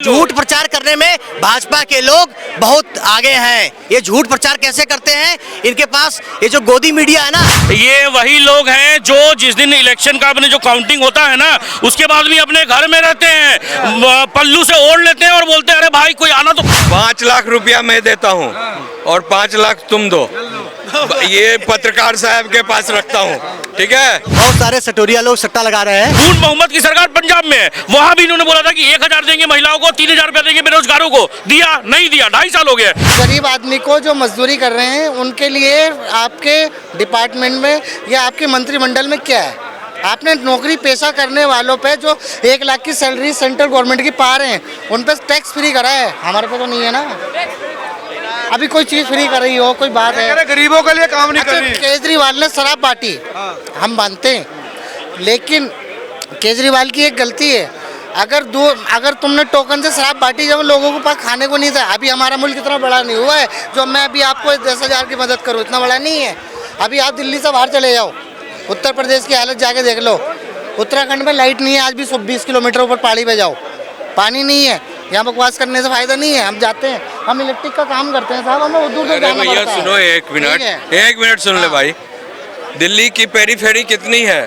झूठ प्रचार करने में भाजपा के लोग बहुत आगे हैं। ये झूठ प्रचार कैसे करते हैं? इनके पास ये जो गोदी मीडिया है ना, ये वही लोग हैं जो जिस दिन इलेक्शन का अपने जो काउंटिंग होता है ना, उसके बाद भी अपने घर में रहते हैं, पल्लू से ओढ़ लेते हैं और बोलते हैं अरे भाई कोई आना तो। 5 लाख रुपया मैं देता हूँ और 5 लाख तुम दो। ये पत्रकार साहब के पास रखता हूँ, ठीक है। बहुत सारे सटोरिया लोग सट्टा लगा रहे हैं। नून मोहम्मद की सरकार पंजाब में है, वहाँ भी इन्होंने बोला था कि 1000 देंगे महिलाओं को, 3000 रुपया देंगे बेरोजगारों को। दिया नहीं दिया, 2.5 साल हो गया। गरीब आदमी को जो मजदूरी कर रहे हैं उनके लिए आपके डिपार्टमेंट में या आपके मंत्रिमंडल में क्या है? आपने नौकरी पेशा करने वालों पे जो 1 लाख की सैलरी सेंट्रल गवर्नमेंट की पा रहे हैं उन पे टैक्स फ्री करा है, हमारे पे तो नहीं है ना। अभी कोई चीज फ्री कर रही हो, कोई बात है? गरीबों के लिए काम नहीं कर रही। केजरीवाल ने शराब बांटी, हम मानते हैं, लेकिन केजरीवाल की एक गलती है। अगर तुमने टोकन से शराब बांटी जब लोगों को पास खाने को नहीं था। अभी हमारा मुल्क इतना बड़ा नहीं हुआ है जो मैं अभी आपको 10,000 की मदद करूँ, इतना बड़ा नहीं है। अभी आप दिल्ली से बाहर चले जाओ, उत्तर प्रदेश की हालत जाके देख लो। उत्तराखंड में लाइट नहीं है, आज भी 20 किलोमीटर ऊपर पहाड़ी पे जाओ, पानी नहीं है। यहाँ बकवास करने से फायदा नहीं है। हम जाते हैं, हम इलेक्ट्रिक का काम करते हैं साहब, हमें दूर दूर जाना पड़ता है। सुनो एक मिनट सुन ले भाई। दिल्ली की पेरीफेरी कितनी है?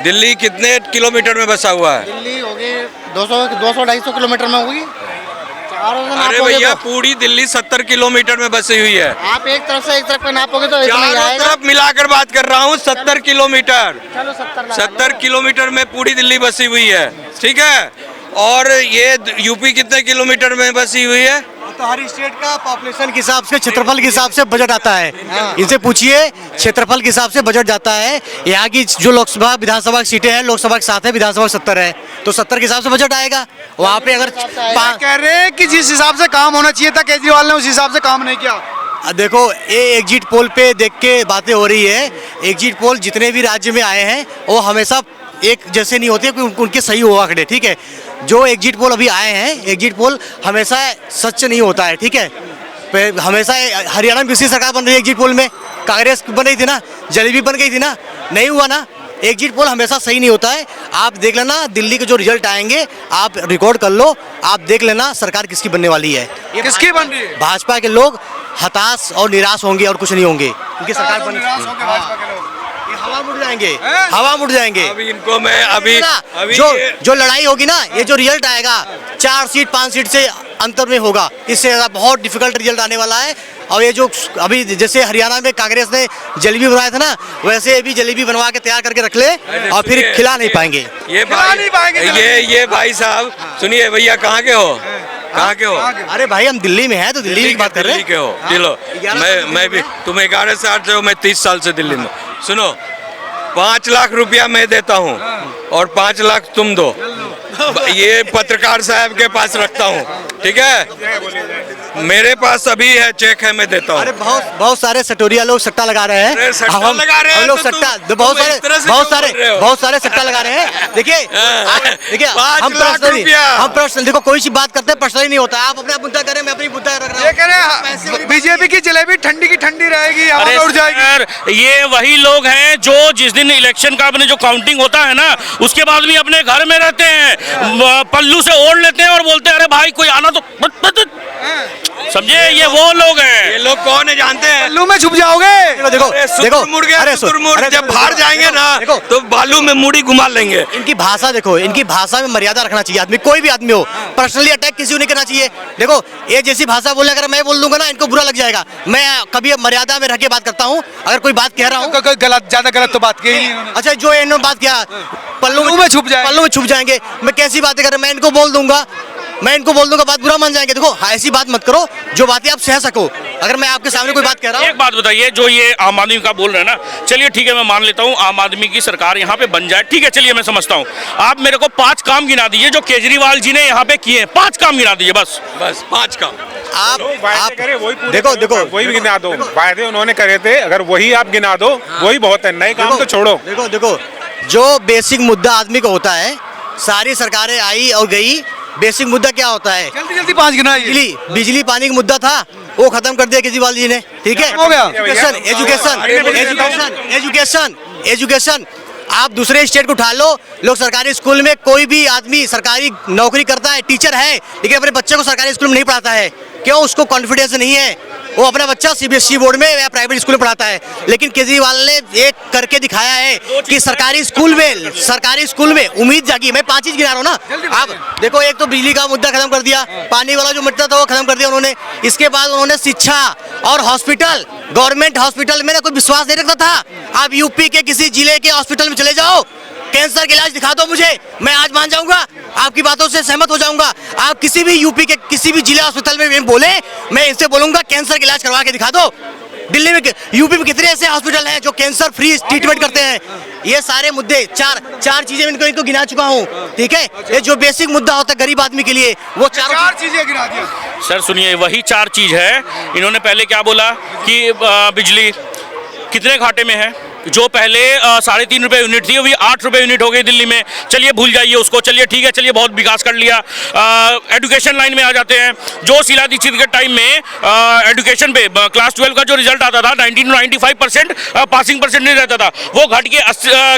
दिल्ली कितने किलोमीटर में बसा हुआ है? दिल्ली होगी 200-250 किलोमीटर में होगी। अरे भैया पूरी दिल्ली 70 किलोमीटर में बसी हुई है। आप एक तरफ से एक तरफ पे नापोगे तो इतना ही चारों आएगा। तरफ मिलाकर बात कर रहा हूँ, 70 किलोमीटर। चलो 70 किलोमीटर में पूरी दिल्ली बसी हुई है, ठीक है। और ये यूपी कितने किलोमीटर में बसी हुई है? तो हर स्टेट का पॉपुलेशन के हिसाब से, क्षेत्रफल के हिसाब से बजट आता है। इनसे पूछिए, क्षेत्रफल के हिसाब से बजट जाता है। यहाँ की जो लोकसभा विधानसभा की सीटें हैं, लोकसभा के 7 है, विधानसभा 70 है, तो 70 के हिसाब से बजट आएगा। वहाँ पे अगर कह रहे हैं कि जिस हिसाब से काम होना चाहिए था केजरीवाल ने उस हिसाब से काम नहीं किया। देखो, ये एग्जिट पोल पे देख के बातें हो रही है। एग्जिट पोल जितने भी राज्य में आए हैं वो हमेशा एक जैसे नहीं होते, उनके सही हो आंकड़े, ठीक है। जो एग्जिट पोल अभी आए हैं, एग्जिट पोल हमेशा सच नहीं होता है, ठीक है। हमेशा हरियाणा में किसी सरकार बन रही है, एग्जिट पोल में कांग्रेस बन रही थी ना, जलेबी बन गई थी ना, नहीं हुआ ना। एग्जिट पोल हमेशा सही नहीं होता है। आप देख लेना दिल्ली के जो रिजल्ट आएंगे, आप रिकॉर्ड कर लो, आप देख लेना सरकार किसकी बनने वाली है। किसकी बन रही है? भाजपा के लोग हताश और निराश होंगे और कुछ नहीं होंगे, क्योंकि सरकार बन हवा मुड़ जाएंगे, हवा मुड़ जाएंगे। अभी इनको मैं अभी जो लड़ाई होगी ना, ये जो रिजल्ट आएगा 4 सीट 5 सीट से अंतर में होगा। इससे ज़्यादा बहुत डिफिकल्ट रिजल्ट आने वाला है। और ये जो अभी जैसे हरियाणा में कांग्रेस ने जलेबी बनाया था ना, वैसे भी जलेबी बनवा के तैयार करके रख ले और फिर खिला नहीं पाएंगे। ये भाई साहब सुनिए, भैया कहाँ के हो? कहाँ के हो? अरे भाई हम दिल्ली में हैं, तो दिल्ली की बात कर रहे हैं। दिल्ली के हो? दिलो, मैं भी, तुम 11 साल से हो, मैं 30 साल से दिल्ली में। सुनो, 5 लाख रुपया मैं देता हूँ और 5 लाख तुम दो। ये पत्रकार साहब के पास रखता हूँ, ठीक है। मेरे पास अभी है, चेक है, मैं देता हूँ। अरे बहुत सारे सटोरिया लोग सट्टा लगा रहे हैं। हम लोग सट्टा बहुत सारे सट्टा लगा रहे हैं। देखिए हम पर्सनल देखो, कोई सी बात करते हैं पर्सनली नहीं होता। आप अपना मुद्दा करें, मैं अपनी मुद्दा रख रहा ये कह रहे हैं बीजेपी की जलेबी ठंडी की ठंडी रहेगी, हवा में उड़ जाएगी। ये वही लोग हैं जो जिस दिन इलेक्शन का अपने जो काउंटिंग होता है ना, उसके बाद भी अपने घर में रहते हैं, पल्लू से ओढ़ लेते हैं और बोलते हैं अरे भाई कोई आना तो। समझे, ये वो लोग हैं। ये लोग कौन है जानते हैं? पल्लू में छुप जाओगे। देखो मुड़ गया, जब बाहर जाएंगे ना तो बालू में मुड़ी घुमा लेंगे। इनकी भाषा देखो, इनकी भाषा में मर्यादा रखना चाहिए आदमी, कोई भी आदमी हो। पर्सनली अटैक किसी को नहीं करना चाहिए। देखो, ये जैसी भाषा बोले अगर मैं बोल दूंगा ना, इनको बुरा लग जाएगा। मैं कभी मर्यादा में रह के बात करता हूँ। अगर कोई बात कह रहा हूँ गलत, ज्यादा गलत तो बात की नहीं। अच्छा, जो इन्होंने बात किया पल्लू में छुप जाएंगे, मैं कैसी बातें कर रहा हूँ? मैं इनको बोल दूंगा, बात बुरा मान जाएंगे। देखो, ऐसी बात मत करो जो बातें आप सह सको। अगर मैं आपके सामने कोई बात कह रहा हूँ। एक बात बताइए, जो ये आम आदमी का बोल रहे हैं ना, चलिए ठीक है, मैं मान लेता हूँ आम आदमी की सरकार यहाँ पे बन जाए, ठीक है, चलिए मैं समझता हूँ। आप मेरे को 5 काम गिना दीजिए जो केजरीवाल जी ने यहाँ पे किए। 5 काम गिना दीजिए, बस 5 काम। आप देखो वही गिना दो। वायदे उन्होंने करे थे, अगर वही आप गिना दो वही बहुत है, नए काम तो छोड़ो। देखो जो बेसिक मुद्दा आदमी को होता है, सारी सरकारें आई और गई, बेसिक मुद्दा क्या होता है? जल्दी 5 गिना। बिजली पानी का मुद्दा था, वो खत्म कर दिया केजरीवाल जी ने, ठीक है। हो गया। एजुकेशन आप दूसरे स्टेट को उठा लो, लोग सरकारी स्कूल में कोई भी आदमी सरकारी नौकरी करता है, टीचर है, लेकिन अपने बच्चे को सरकारी स्कूल में नहीं पढ़ाता है। क्यों? उसको कॉन्फिडेंस नहीं है, वो अपना बच्चा सीबीएसई बोर्ड में या प्राइवेट स्कूल में पढ़ाता है। लेकिन केजरीवाल ने एक करके दिखाया है कि सरकारी स्कूल में उम्मीद जागी। मैं 5 चीज गिना रहा हूँ ना, आप देखो। एक तो बिजली का मुद्दा खत्म कर दिया, पानी वाला जो मुद्दा था वो खत्म कर दिया उन्होंने। इसके बाद उन्होंने शिक्षा और हॉस्पिटल, गवर्नमेंट हॉस्पिटल में ना कोई विश्वास नहीं रखता था। आप यूपी के किसी जिले के हॉस्पिटल में चले जाओ, कैंसर का इलाज दिखा दो मुझे, मैं आज मान जाऊंगा, आपकी बातों से सहमत हो जाऊंगा। आप किसी भी यूपी के किसी भी जिला हॉस्पिटल में बोले, मैं इनसे बोलूंगा कैंसर का इलाज करवा के दिखा दो। दिल्ली में, यूपी में कितने ऐसे हॉस्पिटल हैं जो कैंसर फ्री ट्रीटमेंट करते हैं। ये सारे मुद्दे, चार चीजें इनको गिना चुका हूँ, ठीक है। ये जो बेसिक मुद्दा होता है गरीब आदमी के लिए, वो चार चीजें गिना दिया। सर सुनिए, वही 4 चीज है। इन्होंने पहले क्या बोला कि बिजली कितने घाटे में है, जो पहले 3.5 रुपये यूनिट थी, अभी 8 रुपये यूनिट हो गई दिल्ली में। चलिए भूल जाइए उसको, चलिए ठीक है, चलिए बहुत विकास कर लिया। एजुकेशन लाइन में आ जाते हैं। जो शीला दीक्षित के टाइम में एजुकेशन पे क्लास 12 का जो रिजल्ट आता था 95% पासिंग परसेंट नहीं रहता था, वो घट के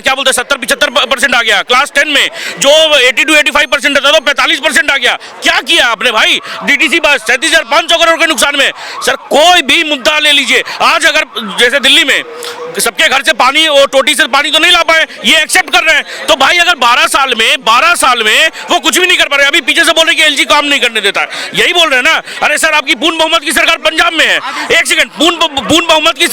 70-75% आ गया। क्लास 10 में जो 80-85% रहता था 45% आ गया। क्या किया आपने भाई? डीटीसी बस 37,500 करोड़ के नुकसान में। सर कोई भी मुद्दा ले लीजिए, आज अगर जैसे दिल्ली में सबके घर से पानी और टोटी से पानी तो नहीं ला पाए, ये एक्सेप्ट कर रहे हैं। तो भाई अगर 12 साल में वो कुछ भी नहीं कर पा रहे, अभी पीछे से बोल रहे कि एलजी काम नहीं करने देता है, यही बोल रहे हैं ना। अरे सर आपकी पूर्ण बहुमत की सरकार पंजाब में है, एक सेकंड, पूर्ण बहुमत की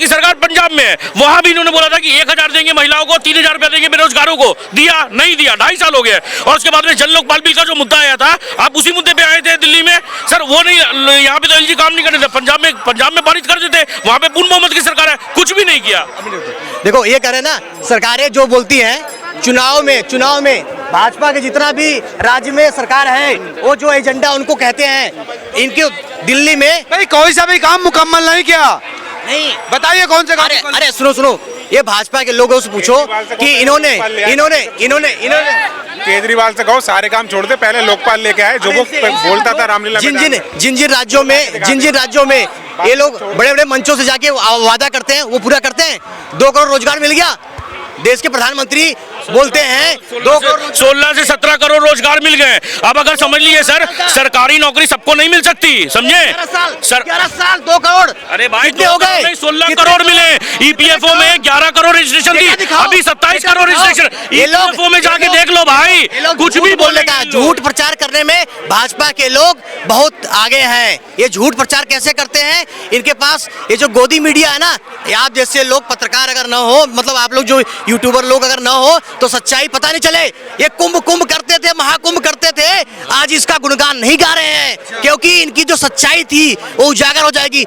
सरकार पंजाब में है। वहां भी इन्होंने बोला था कि 1,000 देंगे महिलाओं को, 3,000 रुपया देंगे बेरोजगारों को, दिया नहीं दिया, 2.5 साल हो गए। और उसके बाद में जन लोकपाल बिल का जो मुद्दा आया था, आप उसी मुद्दे पे आए थे दिल्ली में। सर वो नहीं, यहाँ पे तो एलजी काम नहीं करने देता, पंजाब में पारित कर देते, वहां पे पूर्ण बहुमत की सरकार है, कुछ भी नहीं किया। देखो ये कह रहे ना, सरकारें जो बोलती हैं चुनाव में भाजपा के जितना भी राज्य में सरकार है, वो जो एजेंडा उनको कहते हैं, इनके दिल्ली में भाई कोई सा भी काम मुकम्मल नहीं किया। नहीं, बताइए कौन से काम। अरे सुनो, ये भाजपा के लोगों से पूछो कि इन्होंने केजरीवाल से कहो सारे काम छोड़ दे, पहले लोकपाल लेके आए, जो वो बोलता था रामलीला। जिन राज्यों में ये लोग बड़े बड़े मंचों से जाके वादा करते हैं, वो पूरा करते हैं। 2 करोड़ रोजगार मिल गया, देश के प्रधानमंत्री बोलते हैं 16 से 17 करोड़ रोजगार मिल गए। अब अगर समझ लीजिए सर, सरकारी नौकरी सबको नहीं मिल सकती, समझे? 11 साल 2 करोड़। अरे भाई कितने हो गए? 16 करोड़ मिले। ईपीएफओ में 11 करोड़ रजिस्ट्रेशन थी, अभी 27 करोड़ रजिस्ट्रेशन। ईपीएफओ में जाके देख लो भाई, कुछ भी बोलने का। झूठ प्रचार करने में भाजपा के लोग बहुत आगे हैं। ये झूठ प्रचार कैसे करते हैं? इनके पास ये जो गोदी मीडिया है ना, आप जैसे लोग पत्रकार अगर ना हो, मतलब आप लोग जो यूट्यूबर लोग अगर ना हो, तो सच्चाई पता नहीं चले। ये कुंभ करते थे, महाकुंभ करते थे, आज इसका गुणगान नहीं गा रहे हैं, क्योंकि इनकी जो सच्चाई थी वो उजागर हो जाएगी।